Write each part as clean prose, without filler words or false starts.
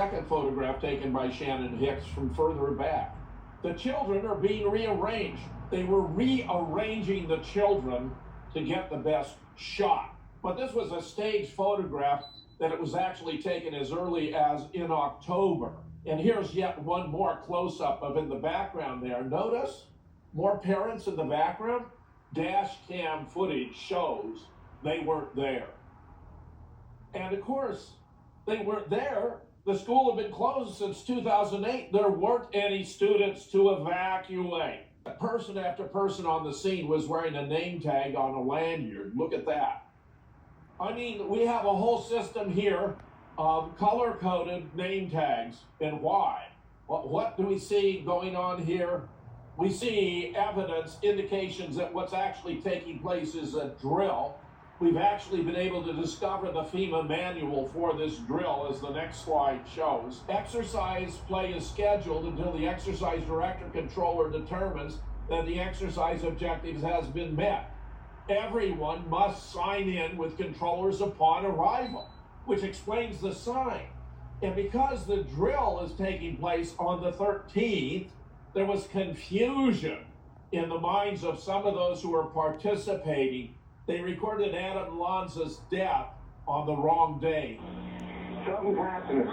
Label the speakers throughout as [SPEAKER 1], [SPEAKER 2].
[SPEAKER 1] Second photograph taken by Shannon Hicks from further back. The children are being rearranged. They were rearranging the children to get the best shot. But this was a staged photograph that it was actually taken as early as in October. And here's yet one more close-up of in the background there. Notice more parents in the background. Dash cam footage shows they weren't there. And of course, they weren't there. The school had been closed since 2008. There weren't any students to evacuate. Person after person on the scene was wearing a name tag on a lanyard. Look at that. I mean, we have a whole system here of color-coded name tags. And why? What do we see going on here? We see evidence, indications that what's actually taking place is a drill. We've actually been able to discover the FEMA manual for this drill, as the next slide shows. Exercise play is scheduled until the exercise director controller determines that the exercise objectives has been met. Everyone must sign in with controllers upon arrival, which explains the sign. And because the drill is taking place on the 13th, there was confusion in the minds of some of those who were participating. They recorded Adam Lanza's death on the wrong day.
[SPEAKER 2] Something's happening.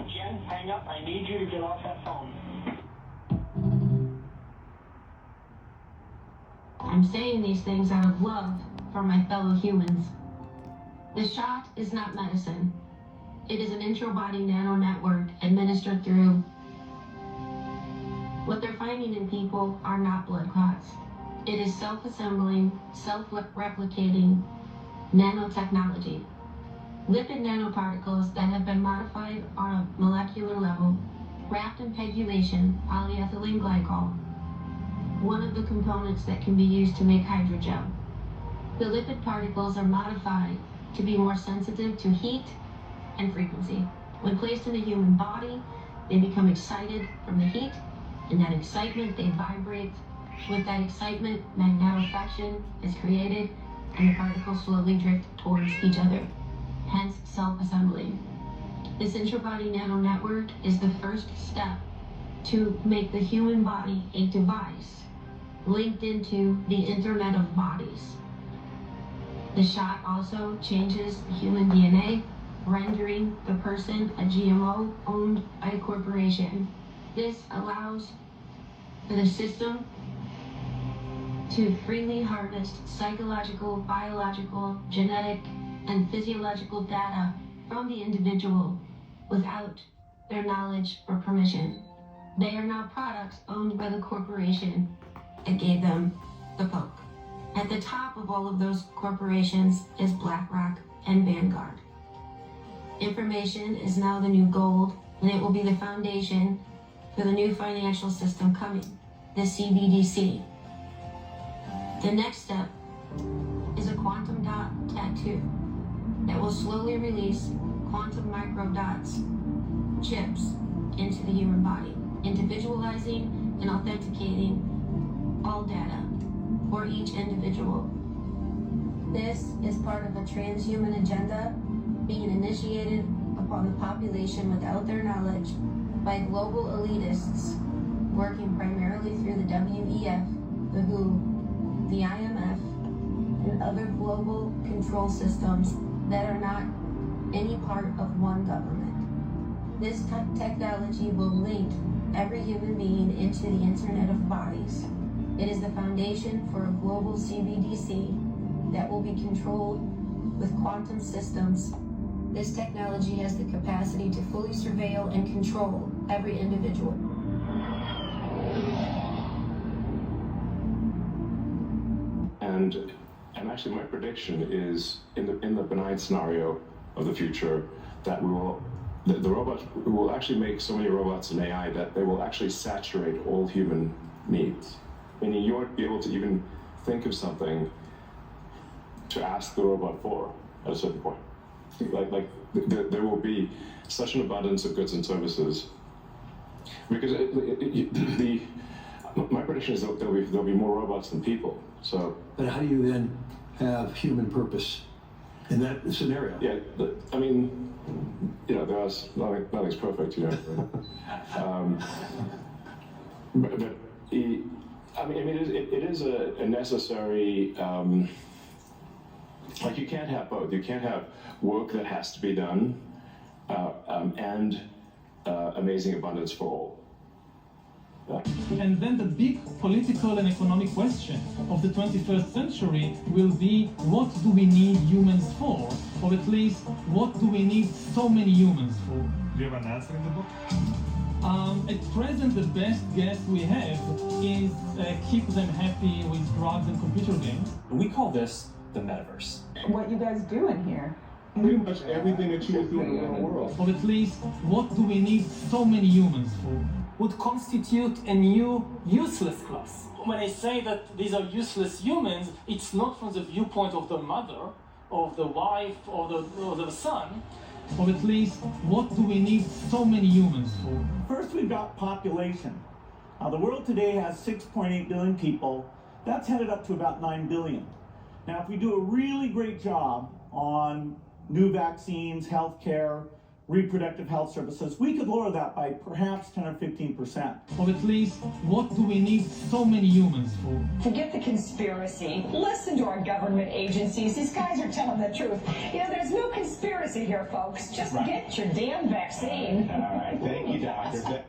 [SPEAKER 3] Jen, hang up. I need you to get off that phone.
[SPEAKER 4] I'm saying these things out of love for my fellow humans. The shot is not medicine. It is an intra-body nano network administered through. What they're finding in people are not blood clots. It is self-assembling, self-replicating nanotechnology. Lipid nanoparticles that have been modified on a molecular level, wrapped in pegylation polyethylene glycol, one of the components that can be used to make hydrogel. The lipid particles are modified to be more sensitive to heat and frequency. When placed in the human body, they become excited from the heat. In that excitement, they vibrate. With that excitement, magnetofraction is created, and the particles slowly drift towards each other, hence self-assembling. This intra-body nano network is the first step to make the human body a device linked into the Internet of Bodies. The shot also changes human DNA, rendering the person a GMO owned by a corporation. This allows for the system to freely harvest psychological, biological, genetic, and physiological data from the individual without their knowledge or permission. They are now products owned by the corporation that gave them the poke. At the top of all of those corporations is BlackRock and Vanguard. Information is now the new gold, and it will be the foundation for the new financial system coming, the CBDC. The next step is a quantum dot tattoo that will slowly release quantum microdots, chips, into the human body, individualizing and authenticating all data for each individual. This is part of a transhuman agenda being initiated upon the population without their knowledge by global elitists working primarily through the WEF, the WHO, the IMF, and other global control systems that are not any part of one government. This technology will link every human being into the Internet of Bodies. It is the foundation for a global CBDC that will be controlled with quantum systems. This technology has the capacity to fully surveil and control every individual.
[SPEAKER 5] And actually, my prediction is in the benign scenario of the future that the robots will actually make so many robots and AI that they will actually saturate all human needs. Meaning you won't be able to even think of something to ask the robot for at a certain point. There will be such an abundance of goods and services because My prediction is that there'll be more robots than people. So.
[SPEAKER 6] But how do you then have human purpose in that scenario?
[SPEAKER 5] Yeah, I mean, you know, nothing's perfect, you know. But I mean, it is a necessary. Like, you can't have both. You can't have work that has to be done and amazing abundance for all.
[SPEAKER 7] And then the big political and economic question of the 21st century will be, what do we need humans for? Or at least, what do we need so many humans for?
[SPEAKER 8] Do you have an answer in the book?
[SPEAKER 7] At present, the best guess we have is keep them happy with drugs and computer games.
[SPEAKER 9] We call this the metaverse.
[SPEAKER 10] What you guys do in here?
[SPEAKER 8] Pretty much everything that you would do in the real world.
[SPEAKER 7] Or at least, what do we need so many humans for?
[SPEAKER 3] Would constitute a new useless class. When I say that these are useless humans, it's not from the viewpoint of the mother, of the wife, or the son.
[SPEAKER 7] Or at least, what do we need so many humans for?
[SPEAKER 11] First, we've got population. The world today has 6.8 billion people. That's headed up to about 9 billion. Now, if we do a really great job on new vaccines, healthcare, reproductive health services, we could lower that by perhaps 10 or 15%.
[SPEAKER 7] Or at least, what do we need so many humans for?
[SPEAKER 12] Forget the conspiracy. Listen to our government agencies. These guys are telling the truth. You know, there's no conspiracy here, folks. Just get your damn vaccine.
[SPEAKER 8] All right, thank you, doctor.